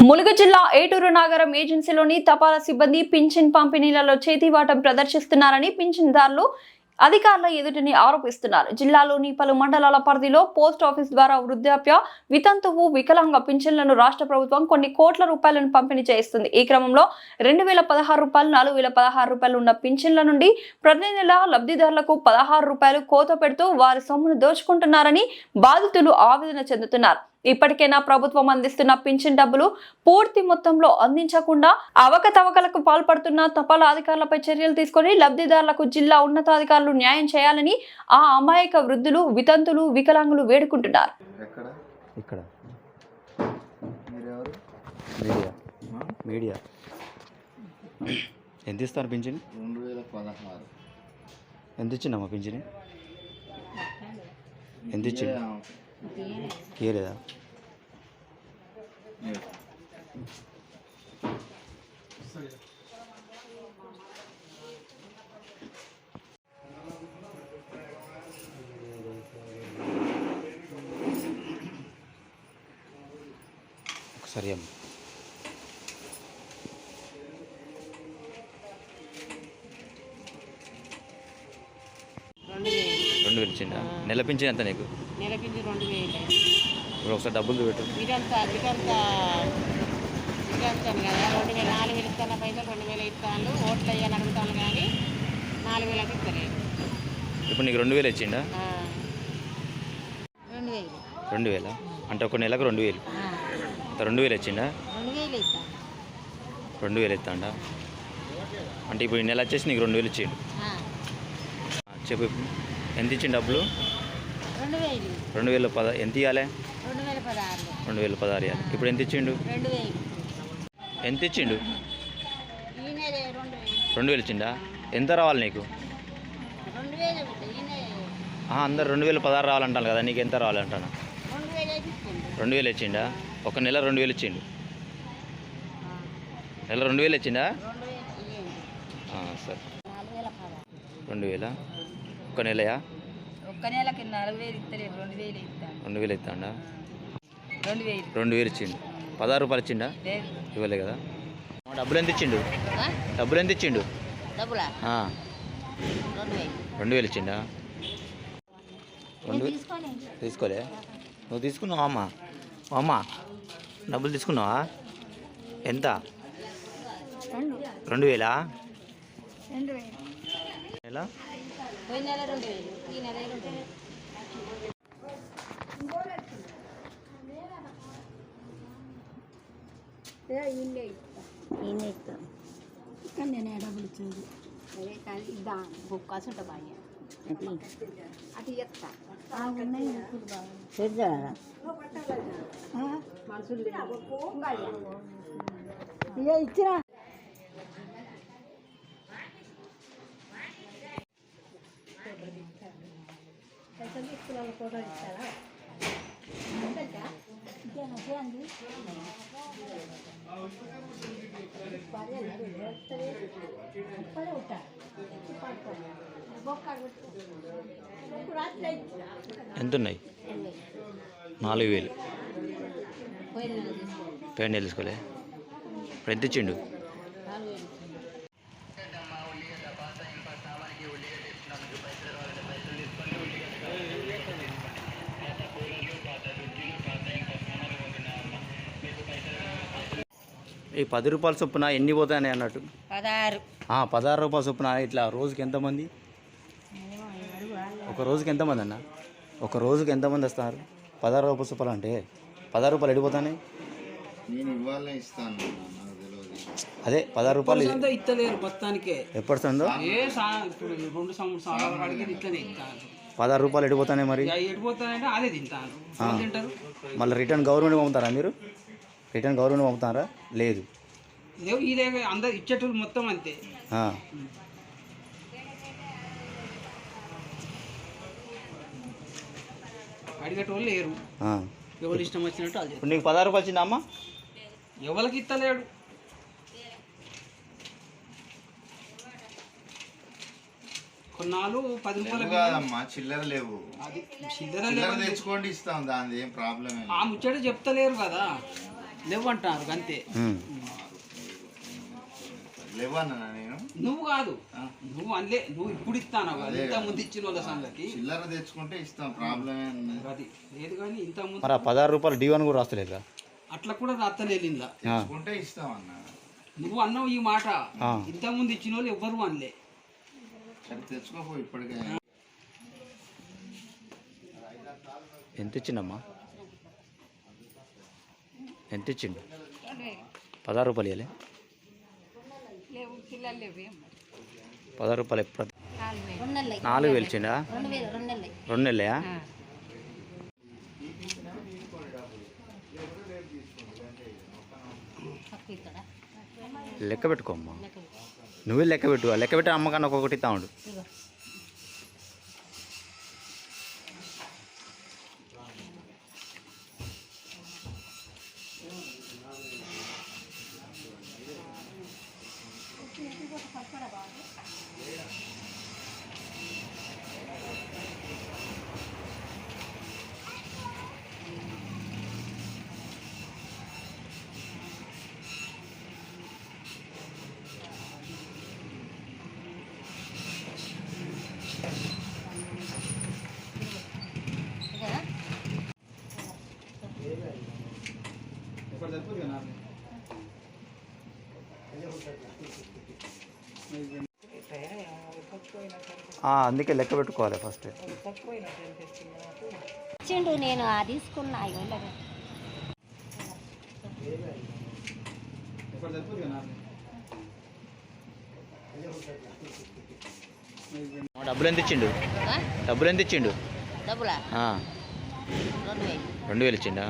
ములుగు జిల్లా ఏటూరు నగరం ఏజెన్సీలోని తపాలా సిబ్బంది పింఛన్ పంపిణీలలో చేతివాటం ప్రదర్శిస్తున్నారని పింఛన్దారులు అధికారుల ఎదుటిని ఆరోపిస్తున్నారు. జిల్లాలోని పలు మండలాల పరిధిలో పోస్ట్ ఆఫీస్ ద్వారా వృద్ధాప్య, వితంతువు, వికలాంగ పింఛన్లను రాష్ట్ర ప్రభుత్వం కొన్ని కోట్ల రూపాయలను పంపిణీ చేస్తుంది. ఈ క్రమంలో 2016 రూపాయలు, 4016 రూపాయలు ఉన్న పింఛన్ల నుండి ప్రతి నెల లబ్ధిదారులకు 16 రూపాయలు కోత పెడుతూ వారి సొమ్మును దోచుకుంటున్నారని బాధితులు ఆవేదన చెందుతున్నారు. ఇప్పటికైనా ప్రభుత్వం అందిస్తున్న పింఛన్ డబ్బులు పూర్తి మొత్తంలో అందించకుండా అవకతవకలకు పాల్పడుతున్న తపాలా అధికారులపై చర్యలు తీసుకొని లబ్ధిదారులకు జిల్లా ఉన్నతాధికారులు న్యాయం చేయాలని ఆ అమాయక వృద్ధులు, వితంతులు, వికలాంగులు వేడుకుంటున్నారు. మీడియా ఎంత ఇస్తారు పింఛన్? 2016. ఎంత ఇచ్చిండమ్మా పింఛన్? ఎంత ఇచ్చిండు? లేదా ఒకసారి అమ్మ రెండు వేలు ఇచ్చిండా? నెల పింఛన్ ఎంత నీకు? నెల పింఛన్ 2000. ఇప్పుడు ఒకసారి డబ్బులు పెట్టు. ఇదంతా కదా 2000, 4000 ఇస్తాను పైసలు, 2000 ఇస్తాను. ఓట్లు అయ్యాని అడుగుతాను కానీ 4000కి ఇస్తలేదు. ఇప్పుడు నీకు 2000 ఇచ్చిండా? 2000. 2000 అంటే ఒక నెలకు 2000. 2000 ఇచ్చిండా? 2000 ఇస్తా. 2000 ఇస్తాండా? అంటే ఇప్పుడు ఈ నెల వచ్చేసి నీకు 2000 ఇచ్చిండు. చెప్పు ఎంత ఇచ్చిండు డబ్బులు? 2000. 2010 ఎంత ఇవ్వాలి? 2016. 2016 ఇవ్వాలి. ఇప్పుడు ఎంత ఇచ్చిండు? 2000. ఎంత ఇచ్చిండు? ఈ నెల 2000. 2000 ఇచ్చిండా? ఎంత రావాలి నీకు? 2000 ఈ నెల అందరు 2016 రావాలంటాను కదా, నీకు ఎంత రావాలంటాను? 2000 ఇచ్చిండు. 2000 ఇచ్చిండా? ఒక నెల 2000 ఇచ్చిండు. నెల 2000 ఇచ్చిండా? 2000 ఇవ్వండి. సరే. 4016. 2000 ఒక నెలయా? ఒక్క నెలకి 4000 ఇస్తలేదు, 2000 ఇస్తాను. 2000 ఇస్తాడా? 2000. 2000 ఇచ్చిండు. 16 రూపాయలు ఇచ్చిండా? లేదు. ఇవ్వలే కదా. డబ్బులు ఎంత ఇచ్చిండు? డబ్బులు ఎంత ఇచ్చిండు? డబ్బులా? 2000. 2000 ఇచ్చిండా? 2000 తీసుకోలే? నువ్వు తీసుకున్నావా అమ్మ? అమ్మ డబ్బులు తీసుకున్నావా? ఎంత? 2000? ఎలా? పోయిన నెల 2000, ఈ నెల 2000. ఈయన ఇస్తాం. ఇక్కడ నేను డబ్బులు ఇచ్చింది. అదే కానీ ఇద్దా బుక్ కాసు ఉంటా బాగా అది ఇస్తా. ఉన్నాయి బాగా మనుషులు ఇచ్చిన ఫోటో ఇస్తారా? ఎంత ఉన్నాయి? 4000. పేరు తెలుసుకోలే. ఇప్పుడు ఎంత ఇచ్చిండు? ఈ 10 రూపాయల చొప్పున ఎన్ని పోతాయని అన్నట్టు? 16 రూపాయల చొప్పున ఇట్లా రోజుకి ఎంతమంది? ఒక రోజుకి ఎంతమంది అన్న? ఒక రోజుకి ఎంతమంది వస్తారు? 16 రూపాయల చొప్పున అంటే 16 రూపాయలు ఎడిపోతానే. అదే 16 రూపాయలు ఇస్తలేరు మొత్తానికే. ఎప్పుడు వస్తుందో? 16 రూపాయలు ఎడిపోతానే. మరి ఎడిపోతానంటే అదే తింటారు. మళ్ళీ రిటర్న్ గవర్నమెంట్ పంపుతారా మీరు? రిటర్న్ గవర్నమెంట్ పంపుతారా? లేదు. ఇదే అందరు ఇచ్చేటోళ్ళు మొత్తం అంతే. అడిగేటోళ్ళు లేరు. ఎవరు ఇష్టం వచ్చినట్టు అది. ఇప్పుడు నీకు 16 రూపాయలు వచ్చిందా అమ్మ? ఎవరికి ఇస్తలేడు. కొన్నాళ్ళు 10 రూపాయలు కాదమ్మా, చిల్లర లేవు. అది చిల్లర తెచ్చుకోండి, ఇస్తాం. దాని ఏం ప్రాబ్లం. ఆ ముచ్చట చెప్తలేరు కదా. లేవంటారు అంతే. లేవన్నా నేను నువ్వు కాదు, నువ్వు అనలే, నువ్వు ఇప్పుడు ఇస్తాను ఇంత ముందు ఇచ్చిన వాళ్ళ సంగతి. చిల్లర తెచ్చుకుంటే ఇస్తాం, ప్రాబ్లం అది లేదు కానీ ఇంత ముందు మరి 16 రూపాయలు D1 కూడా రాస్తలేదు. అట్లా కూడా రాత్తలేదు ఇందా. తెచ్చుకుంటే ఇస్తాం అన్న. నువ్వు అన్నావు ఈ మాట, ఇంత ముందు ఇచ్చిన వాళ్ళు ఎవ్వరు అనలే. సరే తెచ్చుకోపో ఇప్పటికే. ఎంత ఇచ్చిండమ్మా? ఎంత ఇచ్చిండు? 16 రూపాయలు ఇవ్వలే? 16 రూపాయలు ఎప్పుడు? 4,000 ఇచ్చిండా? 2 నెలలయా? లెక్క పెట్టుకోమ్మా, నువ్వే లెక్క పెట్టు. లెక్క పెట్టి అమ్మకన్నా ఒక్కొక్కటి ఇస్తా ఉండు. అందుకే లెక్క పెట్టుకోవాలి ఫస్ట్. ఇచ్చిండు, నేను తీసుకున్నా. డబ్బులు ఎంత ఇచ్చిండు? డబ్బులు ఎంత ఇచ్చిండు? డబ్బులా 2,000 ఇచ్చిండా?